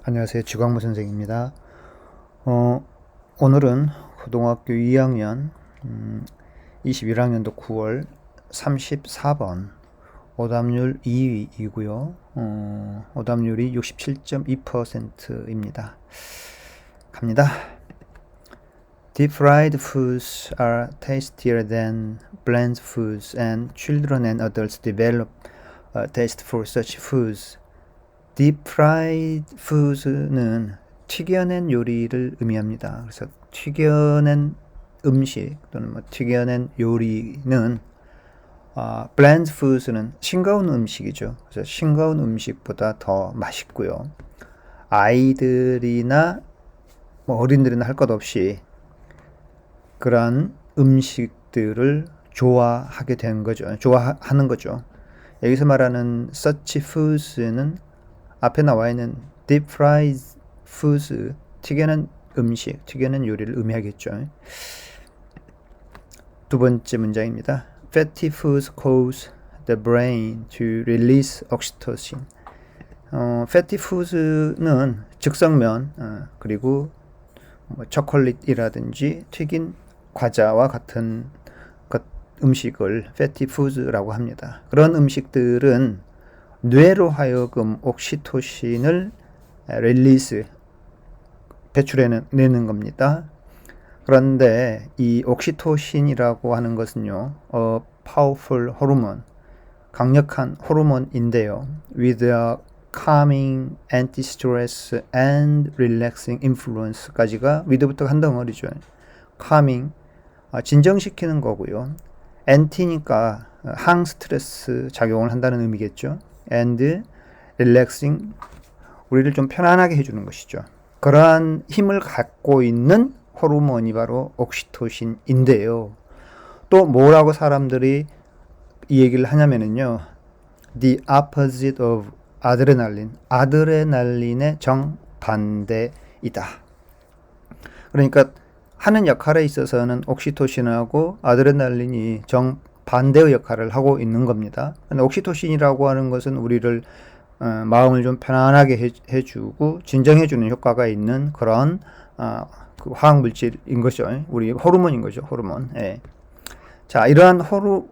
안녕하세요. 지광무 선생입니다. 오늘은 고등학교 2학년 21학년도 9월 34번 오답률 2위이고요. 오답률이 67.2%입니다. 갑니다. Deep fried foods are tastier than bland foods, and children and adults develop a taste for such foods. Deep fried foods는 튀겨낸 요리를 의미합니다. 그래서 튀겨낸 음식 또는 튀겨낸 요리는 bland foods는 싱거운 음식이죠. 그래서 싱거운 음식보다 더 맛있고요. 아이들이나 어린들이나 할 것 없이 그러한 음식들을 좋아하게 된 거죠. 좋아하는 거죠. 여기서 말하는 such foods는 앞에 나와 있는 deep fried foods, 튀겨낸 음식, 튀겨낸 요리를 의미하겠죠. 두 번째 문장입니다. Fatty foods cause the brain to release oxytocin. fatty foods는 즉석면, 그리고 초콜릿이라든지 튀긴 과자와 같은 음식을 fatty foods라고 합니다. 그런 음식들은 뇌로 하여금 옥시토신을 릴리스, 배출해내는 겁니다. 그런데 이 옥시토신이라고 하는 것은요, powerful hormone, 강력한 호르몬인데요. with a calming, anti-stress and relaxing influence까지가 with부터 한 덩어리죠. calming, 진정시키는 거고요. anti니까 항스트레스 작용을 한다는 의미겠죠. and relaxing, 우리를 좀 편안하게 해주는 것이죠. 그러한 힘을 갖고 있는 호르몬이 바로 옥시토신인데요. 또 뭐라고 사람들이 이 얘기를 하냐면요, the opposite of adrenaline, 아드레날린의 정반대이다. 그러니까 하는 역할에 있어서는 옥시토신하고 아드레날린이 정반대의 역할을 하고 있는 겁니다. 근데 옥시토신이라고 하는 것은 우리를 마음을 좀 편안하게 해주고 진정해주는 효과가 있는 그런 그 화학물질인 거죠. 우리 호르몬인 거죠. 호르몬. 예. 자, 이러한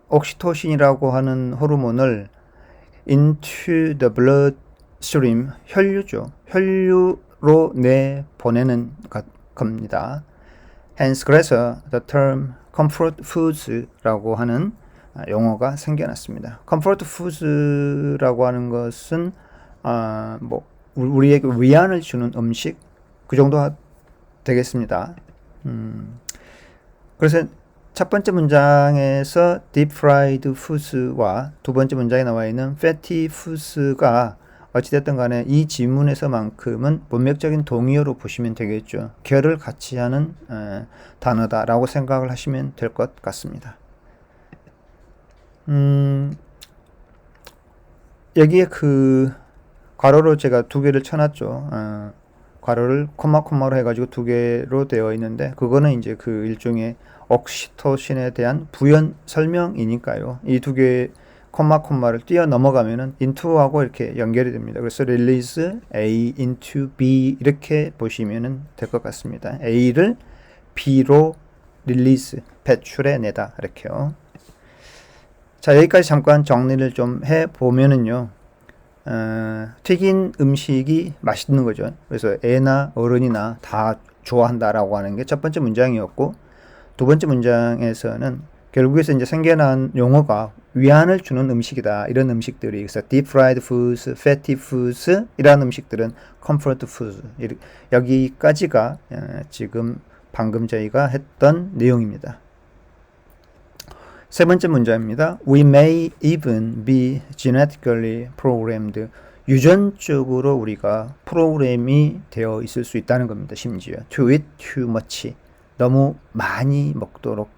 옥시토신이라고 하는 호르몬을 into the bloodstream, 혈류죠. 혈류로 내보내는 겁니다. Hence, 그래서 the term comfort foods라고 하는 용어가 생겨났습니다. comfort foods라고 하는 것은 우리에게 위안을 주는 음식, 그 정도 되겠습니다. 그래서 첫 번째 문장에서 deep fried foods와 두 번째 문장에 나와 있는 fatty foods가 어찌됐든 간에 이 지문에서만큼은 문맥적인 동의어로 보시면 되겠죠. 결을 같이 하는 단어다라고 생각을 하시면 될 것 같습니다. 여기에 그 괄호로 제가 두 개를 쳐놨죠. 괄호를 콤마로 해가지고 두 개로 되어 있는데, 그거는 이제 그 일종의 옥시토신에 대한 부연 설명이니까요. 이 두 개 콤마를 뛰어 넘어가면은 into하고 이렇게 연결이 됩니다. 그래서 release A into B 이렇게 보시면은 될 것 같습니다. A를 B로 release, 배출해내다, 이렇게요. 자, 여기까지 잠깐 정리를 좀 해보면은요, 튀긴 음식이 맛있는 거죠. 그래서 애나 어른이나 다 좋아한다라고 하는 게 첫 번째 문장이었고, 두 번째 문장에서는 결국에서 이제 생겨난 용어가 위안을 주는 음식이다, 이런 음식들이. 그래서 deep fried foods, fatty foods 이런 음식들은 comfort foods, 여기까지가 지금 방금 저희가 했던 내용입니다. 세 번째 문장입니다. We may even be genetically programmed. 유전적으로 우리가 프로그램이 되어 있을 수 있다는 겁니다. 심지어 to eat too much, 너무 많이 먹도록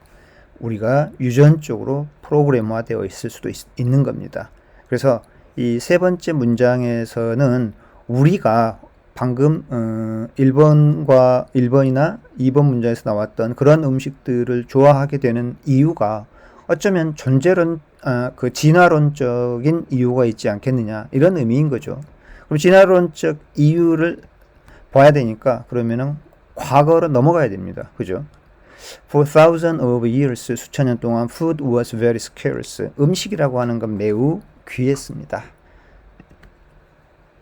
우리가 유전적으로 프로그램화 되어 있을 수도 있는 겁니다. 그래서 이 세 번째 문장에서는 우리가 방금 1번이나 2번 문장에서 나왔던 그런 음식들을 좋아하게 되는 이유가 어쩌면 그 진화론적인 이유가 있지 않겠느냐, 이런 의미인 거죠. 그럼 진화론적 이유를 봐야 되니까 그러면은 과거로 넘어가야 됩니다. 그죠? For thousands of years, 수천 년 동안 food was very scarce. 음식이라고 하는 건 매우 귀했습니다.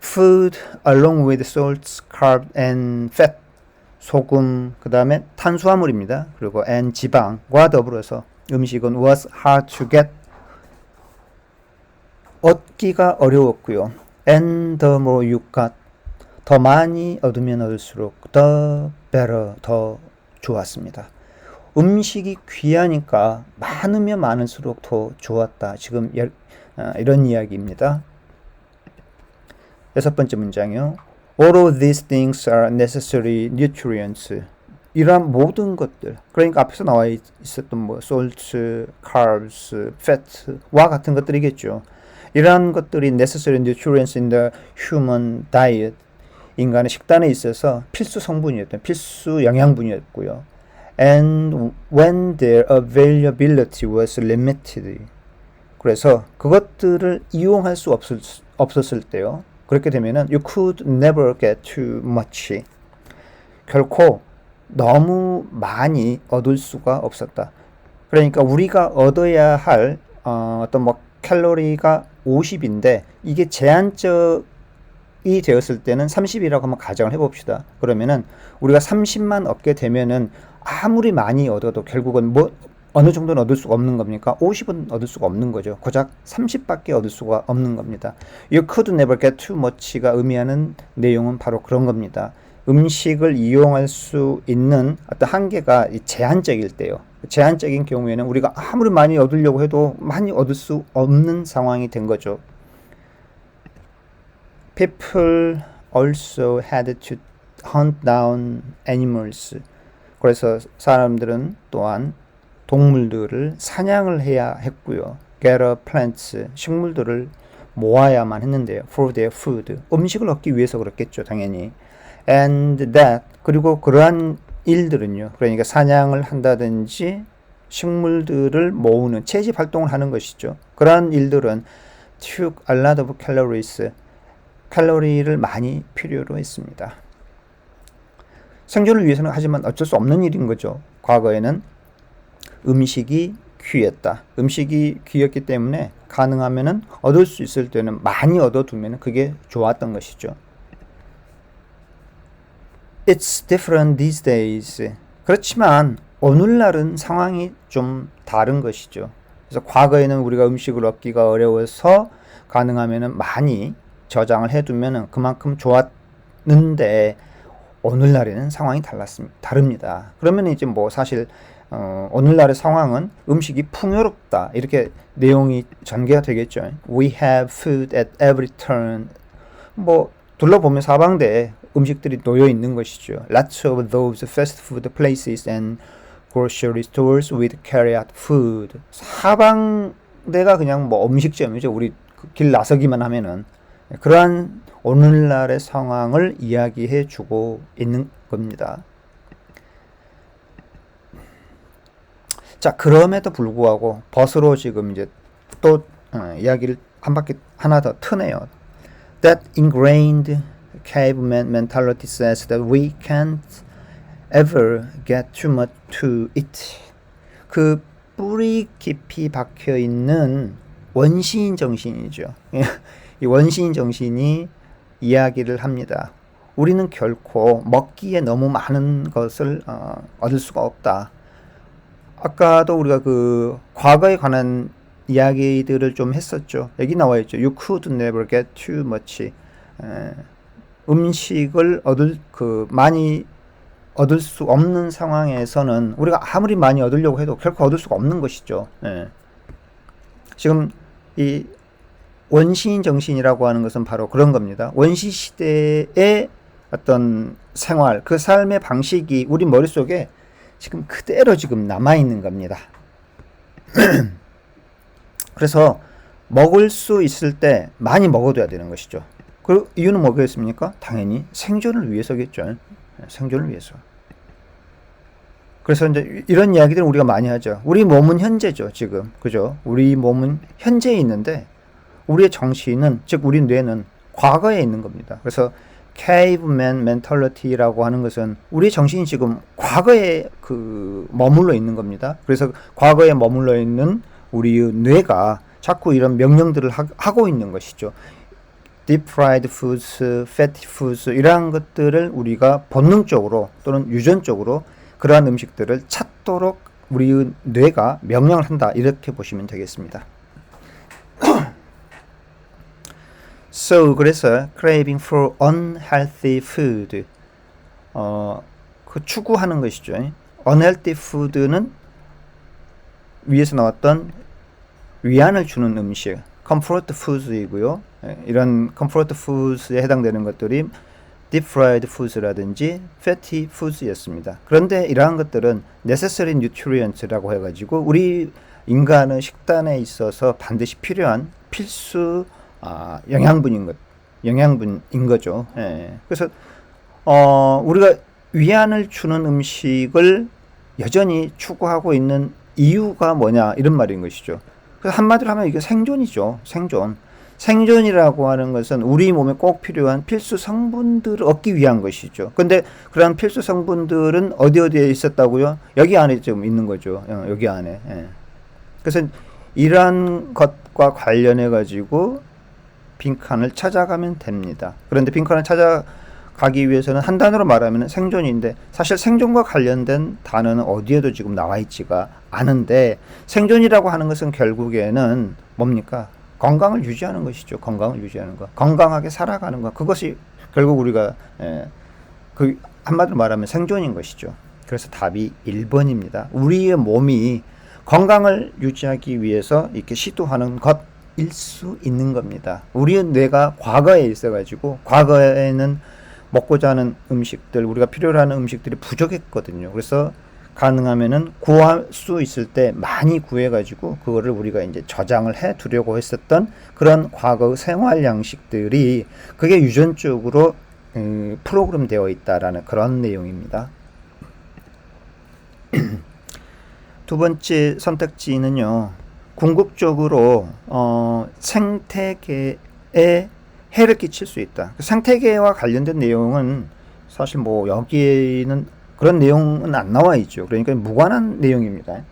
Food along with salts, carb and fat. 소금, 그 다음에 탄수화물입니다. 그리고 and 지방과 더불어서 음식은 was hard to get. 얻기가 어려웠고요. And the more you got. 더 많이 얻으면 얻을수록 the better, 더 좋았습니다. 음식이 귀하니까 많으면 많을수록 더 좋았다. 지금 이런 이야기입니다. 여섯 번째 문장이요. All of these things are necessary nutrients. 이러한 모든 것들, 그러니까 앞에서 나와 있었던 뭐 salt, carbs, fat와 같은 것들이겠죠. 이러한 것들이 necessary nutrients in the human diet. 인간의 식단에 있어서 필수 성분이었던, 필수 영양분이었고요. And when their availability was limited. 그래서 그것들을 이용할 수 없었을 때요. 그렇게 되면은 you could never get too much. 결코 너무 많이 얻을 수가 없었다. 그러니까 우리가 얻어야 할 어떤 뭐 칼로리가 50인데 이게 제한적이 되었을 때는 30이라고 한번 가정을 해봅시다. 그러면은 우리가 30만 얻게 되면은 아무리 많이 얻어도 결국은 뭐 어느 정도는 얻을 수가 없는 겁니까? 50은 얻을 수가 없는 거죠. 고작 30밖에 얻을 수가 없는 겁니다. You could never get too much가 의미하는 내용은 바로 그런 겁니다. 음식을 이용할 수 있는 어떤 한계가 제한적일 때요. 제한적인 경우에는 우리가 아무리 많이 얻으려고 해도 많이 얻을 수 없는 상황이 된 거죠. People also had to hunt down animals. 그래서 사람들은 또한 동물들을 사냥을 해야 했고요. gather plants, 식물들을 모아야만 했는데요. for their food, 음식을 얻기 위해서 그렇겠죠, 당연히. And that, 그리고 그러한 일들은요, 그러니까 사냥을 한다든지 식물들을 모으는 채집 활동을 하는 것이죠. 그러한 일들은 took a lot of calories, 칼로리를 많이 필요로 했습니다. 생존을 위해서는 하지만 어쩔 수 없는 일인 거죠. 과거에는 음식이 귀했다. 음식이 귀했기 때문에 가능하면은 얻을 수 있을 때는 많이 얻어두면 그게 좋았던 것이죠. It's different these days. 그렇지만 오늘날은 상황이 좀 다른 것이죠. 그래서 과거에는 우리가 음식을 얻기가 어려워서 가능하면은 많이 저장을 해두면은 그만큼 좋았는데 오늘날에는 상황이 다릅니다. 그러면 이제 뭐 사실 오늘날의 상황은 음식이 풍요롭다 이렇게 내용이 전개가 되겠죠. We have food at every turn. 뭐 둘러보면 사방대에 음식들이 놓여 있는 것이죠. Lots of those fast food places and grocery stores with carry-out food. 사방대가 그냥 뭐 음식점이죠. 우리 길 나서기만 하면은 그러한 오늘날의 상황을 이야기해 주고 있는 겁니다. 자, 그럼에도 불구하고 벗으로 지금 이제 또 이야기를 한 바퀴 하나 더 트네요. That ingrained caveman mentality says that we can't ever get too much to eat. 그 뿌리 깊이 박혀 있는 원시인 정신이죠. 이 원시인 정신이 이야기를 합니다. 우리는 결코 먹기에 너무 많은 것을 얻을 수가 없다. 아까도 우리가 그 과거에 관한 이야기들을 좀 했었죠. 여기 나와 있죠. You could never get too much. 음식을 많이 얻을 수 없는 상황에서는 우리가 아무리 많이 얻으려고 해도 결코 얻을 수가 없는 것이죠. 지금 이 원시인 정신이라고 하는 것은 바로 그런 겁니다. 원시 시대의 어떤 생활, 그 삶의 방식이 우리 머릿속에 지금 그대로 지금 남아있는 겁니다. 그래서 먹을 수 있을 때 많이 먹어둬야 되는 것이죠. 그 이유는 뭐겠습니까? 당연히 생존을 위해서겠죠. 생존을 위해서. 그래서 이제 이런 이야기들은 우리가 많이 하죠. 우리 몸은 현재죠, 지금. 그죠? 우리 몸은 현재에 있는데 우리의 정신은, 즉 우리 뇌는 과거에 있는 겁니다. 그래서 caveman mentality라고 하는 것은 우리 정신이 지금 과거에 머물러 있는 겁니다. 그래서 과거에 머물러 있는 우리의 뇌가 자꾸 이런 명령들을 하고 있는 것이죠. deep fried foods, fatty foods 이러한 것들을 우리가 본능적으로 또는 유전적으로 그러한 음식들을 찾도록 우리의 뇌가 명령을 한다, 이렇게 보시면 되겠습니다. So 그래서 craving for unhealthy food 추구하는 것이죠. unhealthy food는 위에서 나왔던 위안을 주는 음식 comfort foods이고요. 이런 comfort foods에 해당되는 것들이 deep fried foods라든지 fatty foods였습니다. 그런데 이러한 것들은 necessary nutrients라고 해가지고 우리 인간의 식단에 있어서 반드시 필요한 필수 영양분인 거죠. 그래서 우리가 위안을 주는 음식을 여전히 추구하고 있는 이유가 뭐냐, 이런 말인 것이죠. 그래서 한마디로 하면 이게 생존이죠. 생존이라고 하는 것은 우리 몸에 꼭 필요한 필수 성분들을 얻기 위한 것이죠. 근데 그런 필수 성분들은 어디에 있었다고요? 여기 안에 좀 있는 거죠. 여기 안에. 그래서 이러한 것과 관련해 가지고 빈칸을 찾아가면 됩니다. 그런데 빈칸을 찾아가기 위해서는 한 단어로 말하면 생존인데, 사실 생존과 관련된 단어는 어디에도 지금 나와 있지가 않은데, 생존이라고 하는 것은 결국에는 뭡니까? 건강을 유지하는 것이죠. 건강을 유지하는 것, 건강하게 살아가는 것, 그것이 결국 우리가 한마디로 말하면 생존인 것이죠. 그래서 답이 1번입니다. 우리의 몸이 건강을 유지하기 위해서 이렇게 시도하는 것일 수 있는 겁니다. 우리의 뇌가 과거에 있어가지고 과거에는 먹고자 하는 음식들, 우리가 필요로 하는 음식들이 부족했거든요. 그래서 가능하면은 구할 수 있을 때 많이 구해가지고 그거를 우리가 이제 저장을 해 두려고 했었던 그런 과거의 생활 양식들이 그게 유전적으로 프로그램 되어 있다라는 그런 내용입니다. 두 번째 선택지는요, 궁극적으로 생태계에 해를 끼칠 수 있다. 생태계와 관련된 내용은 사실 뭐 여기에는 그런 내용은 안 나와 있죠. 그러니까 무관한 내용입니다.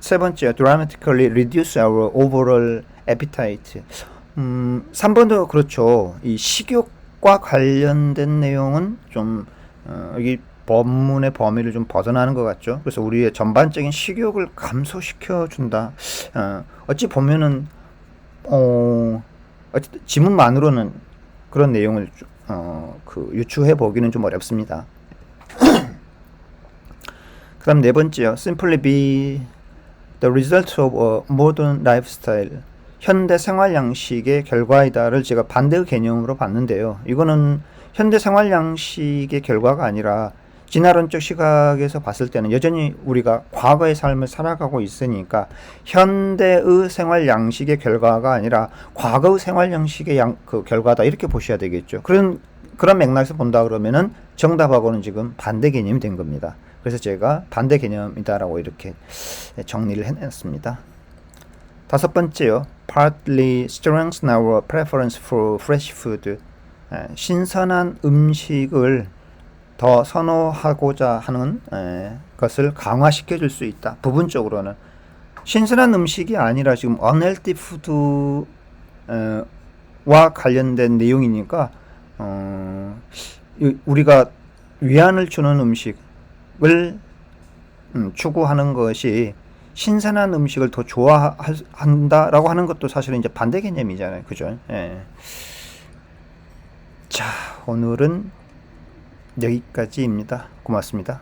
세 번째, dramatically reduce our overall appetite. 3번도 그렇죠. 이 식욕과 관련된 내용은 좀 여기 법문의 범위를 좀 벗어나는 것 같죠. 그래서 우리의 전반적인 식욕을 감소시켜 준다. 어찌 보면은 어쨌든 지문만으로는 그런 내용을 유추해 보기는 좀 어렵습니다. 그 다음 네 번째요. Simply be the result of a modern lifestyle. 현대 생활 양식의 결과이다를 제가 반대의 개념으로 봤는데요. 이거는 현대 생활 양식의 결과가 아니라 진화론적 시각에서 봤을 때는 여전히 우리가 과거의 삶을 살아가고 있으니까 현대의 생활 양식의 결과가 아니라 과거의 생활 양식의 결과다, 이렇게 보셔야 되겠죠. 그런 맥락에서 본다 그러면은 정답하고는 지금 반대 개념이 된 겁니다. 그래서 제가 반대 개념이다라고 이렇게 정리를 해냈습니다. 다섯 번째요. Partly strengthen our preference for fresh food. 신선한 음식을 더 선호하고자 하는 것을 강화시켜 줄 수 있다. 부분적으로는 신선한 음식이 아니라 지금 unhealthy food와 관련된 내용이니까 우리가 위안을 주는 음식을 추구하는 것이 신선한 음식을 더 좋아한다라고 하는 것도 사실은 이제 반대 개념이잖아요. 그죠? 자, 오늘은 여기까지입니다. 고맙습니다.